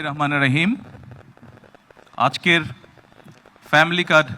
রহমানির রহিম। আজকের family card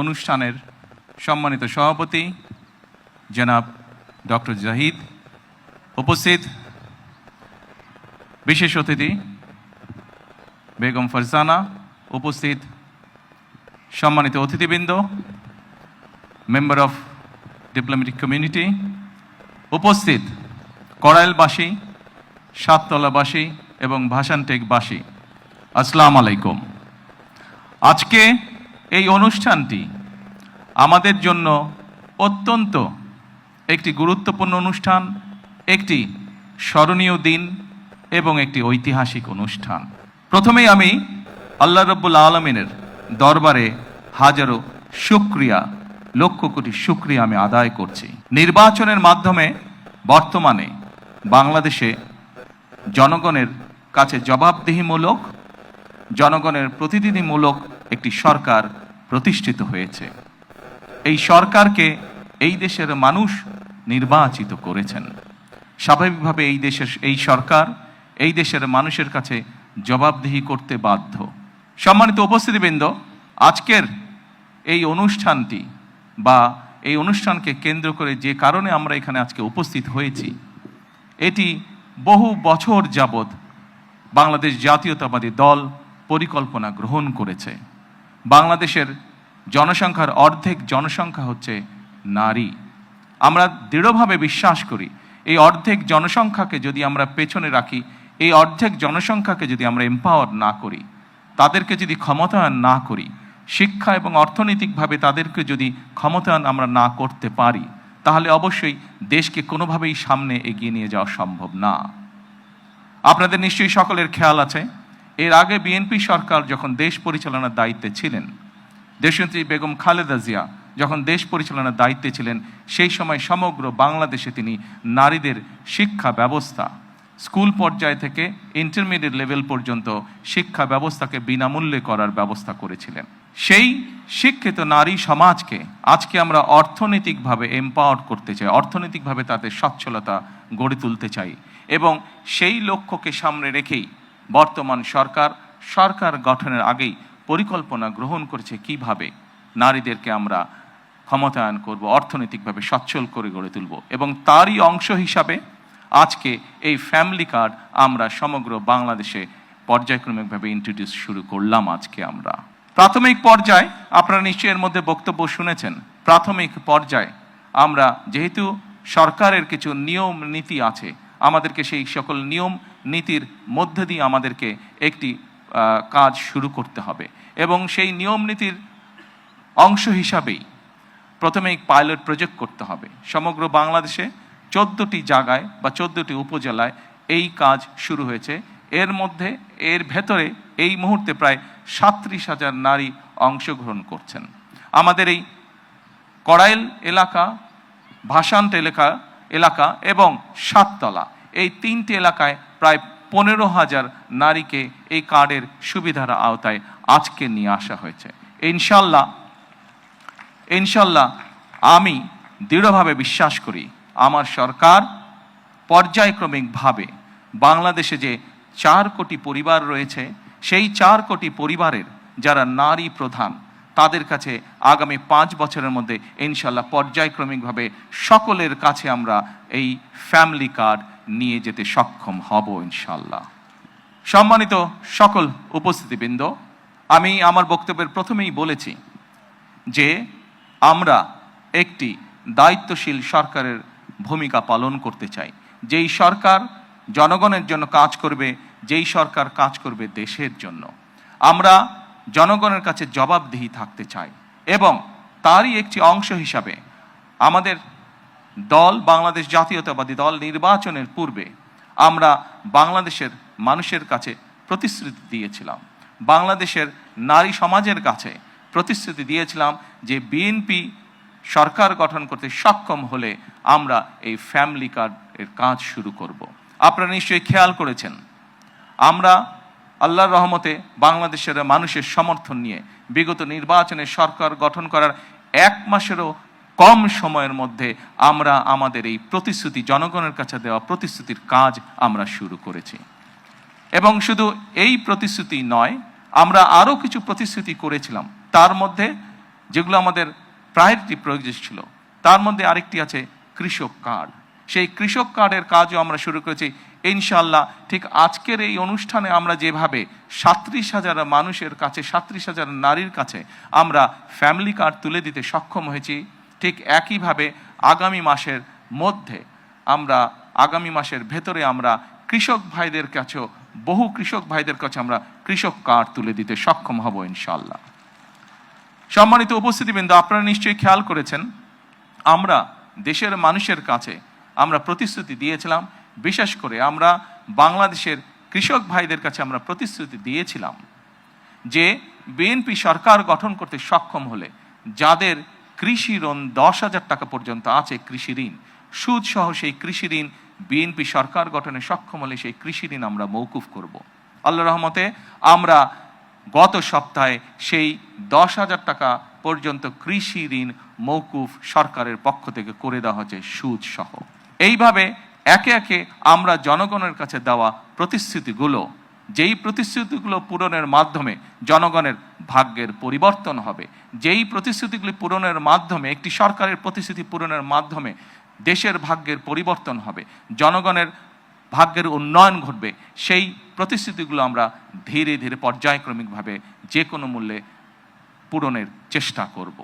অনুষ্ঠানের সম্মানিত সভাপতি জনাব ডক্টর জাহিদ, উপস্থিত বিশেষ অতিথি বেগম ফারজানা, উপস্থিত সম্মানিত অতিথিবৃন্দ, মেম্বার অফ ডিপ্লোম্যাটিক কমিউনিটি, উপস্থিত কড়াইলবাসী, সাততলাবাসী এবং ভাসানটেকবাসী, আসসালামু আলাইকুম। আজকে এই অনুষ্ঠানটি আমাদের জন্য অত্যন্ত একটি গুরুত্বপূর্ণ অনুষ্ঠান, একটি স্মরণীয় দিন এবং একটি ঐতিহাসিক অনুষ্ঠান। প্রথমেই আমি আল্লাহ রাব্বুল আলামিনের দরবারে হাজারো শুকরিয়া, লক্ষ কোটি শুকরিয়া আমি আদায় করছি। নির্বাচনের মাধ্যমে বর্তমানে বাংলাদেশে জনগণের কাছে জবাবদিহিমূলক, জনগণের প্রতিনিধিমূলক একটি সরকার প্রতিষ্ঠিত হয়েছে। এই সরকারকে এই দেশের মানুষ নির্বাচিত করেছেন। স্বাভাবিকভাবে এই সরকার এই দেশের মানুষের কাছে জবাবদিহি করতে বাধ্য। সম্মানিত উপস্থিতিবৃন্দ, আজকের এই অনুষ্ঠানটি বা এই অনুষ্ঠানকে কেন্দ্র করে যে কারণে আমরা এখানে আজকে উপস্থিত হয়েছি, এটি বহু বছর যাবৎ বাংলাদেশ জাতীয়তাবাদী দল পরিকল্পনা গ্রহণ করেছে। বাংলাদেশের জনসংখ্যার অর্ধেক জনসংখ্যা হচ্ছে নারী। আমরা দৃঢ়ভাবে বিশ্বাস করি এই অর্ধেক জনসংখ্যাকে যদি আমরা পেছনে রাখি, এই অর্ধেক জনসংখ্যাকে যদি আমরা এম্পাওয়ার না করি, তাদেরকে যদি ক্ষমতায়ন না করি, শিক্ষা এবং অর্থনৈতিকভাবে তাদেরকে যদি ক্ষমতায়ন আমরা না করতে পারি, তাহলে অবশ্যই দেশকে কোনোভাবেই সামনে এগিয়ে নিয়ে যাওয়া সম্ভব না। আপনাদের নিশ্চয়ই সকলের খেয়াল আছে, এর আগে বিএনপি সরকার যখন দেশ পরিচালনার দায়িত্বে ছিলেন, দেশনেত্রী বেগম খালেদা জিয়া যখন দেশ পরিচালনার দায়িত্বে ছিলেন, সেই সময় সমগ্র বাংলাদেশে তিনি নারীদের শিক্ষা ব্যবস্থা, স্কুল পর্যায় থেকে ইন্টারমিডিয়েট লেভেল পর্যন্ত শিক্ষা ব্যবস্থাকে বিনামূল্যে করার ব্যবস্থা করেছিলেন। সেই শিক্ষিত নারী সমাজকে আজকে আমরা অর্থনৈতিকভাবে এম্পাওয়ার করতে চাই, অর্থনৈতিকভাবে তাদের সচ্ছলতা গড়ে তুলতে চাই, এবং সেই লক্ষ্যকে সামনে রেখেই বর্তমান সরকার গঠনের আগেই পরিকল্পনা গ্রহণ করেছে কিভাবে নারীদেরকে আমরা ক্ষমতায়ন করব, অর্থনৈতিকভাবে সচ্ছল করে গড়ে তুলব। এবং তারই অংশ হিসাবে আজকে এই ফ্যামিলি কার্ড আমরা সমগ্র বাংলাদেশে পর্যায়ক্রমিকভাবে ইন্ট্রোডিউস শুরু করলাম। আজকে আমরা প্রাথমিক পর্যায়ে, আপনারা নিশ্চয়ই এর মধ্যে বক্তব্য শুনেছেন, প্রাথমিক পর্যায়ে আমরা যেহেতু সরকারের কিছু নিয়ম নীতি আছে, আমাদেরকে সেই সকল নিয়ম নীতির মধ্যে দিয়ে আমাদেরকে একটি কাজ শুরু করতে হবে, এবং সেই নিয়ম নীতির অংশ হিসাবেই প্রথমেই পাইলট প্রজেক্ট করতে হবে। সমগ্র বাংলাদেশে 14টি জায়গায় বা 14টি উপজেলায় এই কাজ শুরু হয়েছে। এর ভেতরে এই মুহূর্তে প্রায় 37,000 নারী অংশগ্রহণ করছেন। আমাদের এই কড়াইল এলাকা, ভাসান্ত এলাকা এবং সাততলা, এই 3টি এলাকায় প্রায় 15,000 নারীকে এই কার্ডের সুবিধার আওতায় আজকে নিয়ে আসা হয়েছে। ইনশাল্লাহ আমি দৃঢ়ভাবে বিশ্বাস করি আমার সরকার পর্যায়ক্রমিকভাবে বাংলাদেশে যে 4 কোটি পরিবার রয়েছে, সেই 4 কোটি পরিবারের যারা নারী প্রধান, তাদের কাছে আগামী 5 বছরের মধ্যে ইনশাল্লাহ পর্যায়ক্রমিকভাবে সকলের কাছে আমরা এই ফ্যামিলি কার্ড নিয়ে যেতে সক্ষম হব ইনশাল্লাহ। সম্মানিত সকল উপস্থিতিবৃন্দ, আমি আমার বক্তব্যের প্রথমেই বলেছি যে আমরা একটি দায়িত্বশীল সরকারের ভূমিকা পালন করতে চাই, যেই সরকার জনগণের জন্য কাজ করবে, যেই সরকার কাজ করবে দেশের জন্য। আমরা জনগণের কাছে জবাবদিহি থাকতে চাই, এবং তারই একটি অংশ হিসাবে আমাদের দল, বাংলাদেশ জাতীয়তাবাদী দল, নির্বাচনের পূর্বে আমরা বাংলাদেশের মানুষের কাছে প্রতিশ্রুতি দিয়েছিলাম, বাংলাদেশের নারী সমাজের কাছে প্রতিশ্রুতি দিয়েছিলাম যে বিএনপি সরকার গঠন করতে সক্ষম হলে আমরা এই ফ্যামিলি কার্ডের কাজ শুরু করব। আপনারা নিশ্চয়ই খেয়াল করেছেন, আমরা আল্লাহর রহমতে বাংলাদেশের মানুষের সমর্থন নিয়ে বিগত নির্বাচনে সরকার গঠন করার 1 মাসেরও কম সময়ের মধ্যে আমরা আমাদের এই প্রতিশ্রুতি, জনগণের কাছে দেওয়া প্রতিশ্রুতির কাজ আমরা শুরু করেছি। এবং শুধু এই প্রতিশ্রুতি নয়, আমরা আরও কিছু প্রতিশ্রুতি করেছিলাম। তার মধ্যে যেগুলো আমাদের প্রায়োরিটি প্রজেক্ট ছিল, তার মধ্যে আরেকটি আছে কৃষক কার্ড। সেই কৃষক কার্ডের কাজও আমরা শুরু করেছি ইনশাআল্লাহ। ঠিক আজকের এই অনুষ্ঠানে আমরা যেভাবে 37,000 মানুষের কাছে, 37,000 নারীর কাছে আমরা ফ্যামিলি কার্ড তুলে দিতে সক্ষম হয়েছি, ঠিক একইভাবে আগামী মাসের মধ্যে আমরা, আগামী মাসের ভেতরে আমরা কৃষক ভাইদের কাছেও, বহু কৃষক ভাইদের কাছে আমরা কৃষক কার্ড তুলে দিতে সক্ষম হব ইনশাআল্লাহ। সম্মানিত উপস্থিতিবৃন্দ, আপনারা নিশ্চয়ই খেয়াল করেছেন, আমরা দেশের মানুষের কাছে আমরা প্রতিশ্রুতি দিয়েছিলাম, বিশেষ করে আমরা বাংলাদেশের কৃষক ভাইদের কাছে আমরা প্রতিশ্রুতি দিয়েছিলাম যে বিএনপি সরকার গঠন করতে সক্ষম হলে যাদের কৃষি ঋণ 10,000 টাকা পর্যন্ত আছে, কৃষি ঋণ সুদ সহ, সেই কৃষি ঋণ বিএনপি সরকার গঠনে সক্ষম হলে সেই কৃষি ঋণ আমরা মৌকুফ করব। আল্লাহর রহমতে আমরা গত সপ্তাহে সেই 10,000 টাকা পর্যন্ত কৃষি ঋণ মৌকুফ সরকারের পক্ষ থেকে করে দেওয়া হচ্ছে সুদ সহ। এইভাবে একে একে আমরা জনগণের কাছে দেওয়া প্রতিশ্রুতিগুলো, যেই প্রতিশ্রুতিগুলো পূরণের মাধ্যমে জনগণের ভাগ্যের পরিবর্তন হবে, যেই প্রতিশ্রুতিগুলি পূরণের মাধ্যমে, একটি সরকারের প্রতিশ্রুতি পূরণের মাধ্যমে দেশের ভাগ্যের পরিবর্তন হবে, জনগণের ভাগ্যের উন্নয়ন ঘটবে, সেই প্রতিশ্রুতিগুলো আমরা ধীরে ধীরে পর্যায়ক্রমিকভাবে যে কোনো মূল্যে পূরণের চেষ্টা করব।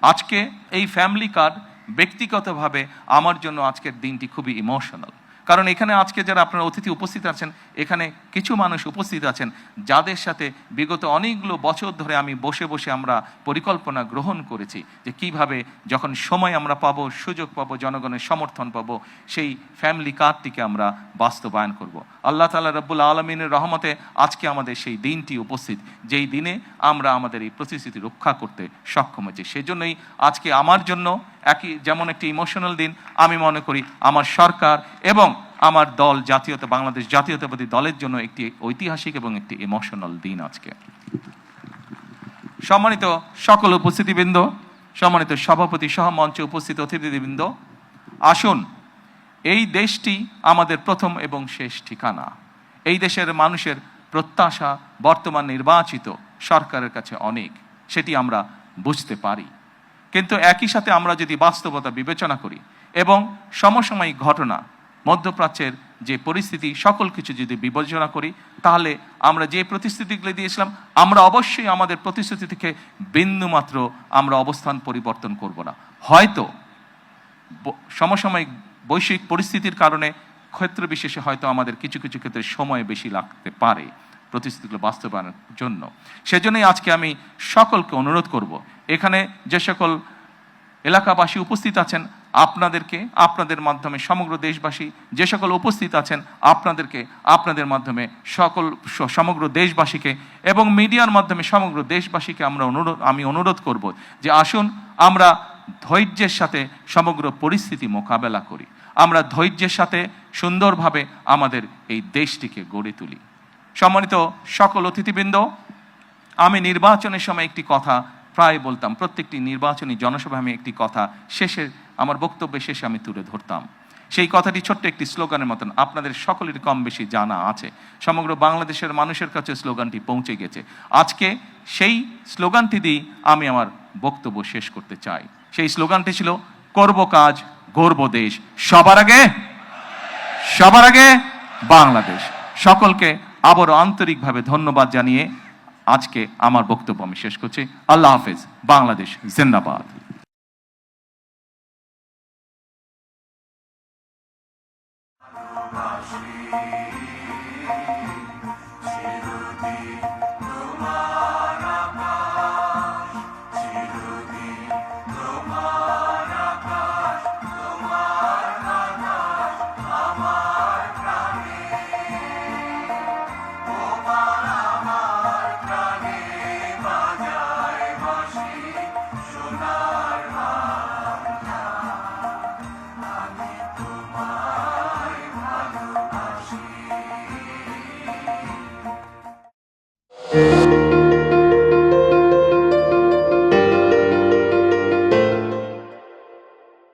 আজকে এই ফ্যামিলি কার্ড ব্যক্তিগতভাবে আমার জন্য আজকের দিনটি খুবই ইমোশনাল, কারণ এখানে আজকে যারা আপনারা অতিথি উপস্থিত আছেন, এখানে কিছু মানুষ উপস্থিত আছেন যাদের সাথে বিগত অনেকগুলো বছর ধরে আমি বসে বসে আমরা পরিকল্পনা গ্রহণ করেছি যে কিভাবে যখন সময় আমরা পাবো, সুযোগ পাবো, জনগণের সমর্থন পাবো, সেই ফ্যামিলি কার্ডটিকে আমরা বাস্তবায়ন করব। আল্লাহ তাআলা রব্বুল আলামিনের রহমতে আজকে আমাদের সেই দিনটি উপস্থিত, যেই দিনে আমরা আমাদের এই প্রতিশ্রুতি রক্ষা করতে সক্ষম হয়েছি। সেজন্যই আজকে আমার জন্য যেমন একটি ইমোশনাল দিন, আমি মনে করি আমার সরকার এবং আমার দল, বাংলাদেশ জাতীয়তাবাদী দলের জন্য একটি ঐতিহাসিক এবং একটি ইমোশনাল দিন আজকে। সম্মানিত সকল উপস্থিতিবৃন্দ, সম্মানিত সভাপতি সহ মঞ্চে উপস্থিত অতিথিবৃন্দ, আসুন, এই দেশটি আমাদের প্রথম এবং শেষ ঠিকানা। এই দেশের মানুষের প্রত্যাশা বর্তমান নির্বাচিত সরকারের কাছে অনেক, সেটি আমরা বুঝতে পারি। কিন্তু একই সাথে আমরা যদি বাস্তবতা বিবেচনা করি এবং সমসাময়িক ঘটনা, মধ্যপ্রাচ্যের যে পরিস্থিতি, সকল কিছু যদি বিবেচনা করি, তাহলে আমরা যে প্রতিশ্রুতিগুলি দিয়েছিলাম, আমরা অবশ্যই আমাদের প্রতিশ্রুতি থেকে বিন্দুমাত্র আমরা অবস্থান পরিবর্তন করব না। হয়তো সমসাময়িক বৈশ্বিক পরিস্থিতির কারণে ক্ষেত্র বিশেষে হয়তো আমাদের কিছু কিছু ক্ষেত্রে সময় বেশি লাগতে পারে প্রতিশ্রুতিগুলো বাস্তবায়নের জন্য। সেজন্যই আজকে আমি সকলকে অনুরোধ করব, এখানে যে সকল এলাকাবাসী উপস্থিত আছেন, আপনাদেরকে, আপনাদের মাধ্যমে সমগ্র দেশবাসী যে সকল উপস্থিত আছেন, আপনাদেরকে, আপনাদের মাধ্যমে সমগ্র দেশবাসীকে এবং মিডিয়ার মাধ্যমে সমগ্র দেশবাসীকে আমি অনুরোধ করব যে আসুন আমরা ধৈর্যের সাথে সমগ্র পরিস্থিতি মোকাবেলা করি, আমরা ধৈর্যের সাথে সুন্দরভাবে আমাদের এই দেশটিকে গড়ে তুলি। সম্মানিত সকল অতিথিবৃন্দ, আমি নির্বাচনের সময় একটি কথা প্রায় বলতাম, প্রত্যেকটি নির্বাচনী জনসভায় আমি একটি কথা আমার বক্তব্যের শেষে আমি তুলে ধরতাম। সেই কথাটি ছোট্ট একটি স্লোগানের মতন, আপনাদের সকলের কম বেশি জানা আছে, সমগ্র বাংলাদেশের মানুষের কাছে স্লোগানটি পৌঁছে গেছে। আজকে সেই স্লোগানটি দিয়ে আমি আমার বক্তব্য শেষ করতে চাই। সেই স্লোগানটি ছিল, করব কাজ, গর্ব দেশ, সবার আগে বাংলাদেশ। সকলকে আবারও আন্তরিকভাবে ধন্যবাদ জানিয়ে আজকে আমার বক্তব্য আমি শেষ করছি। আল্লাহ হাফেজ। বাংলাদেশ জিন্দাবাদ। Thank you.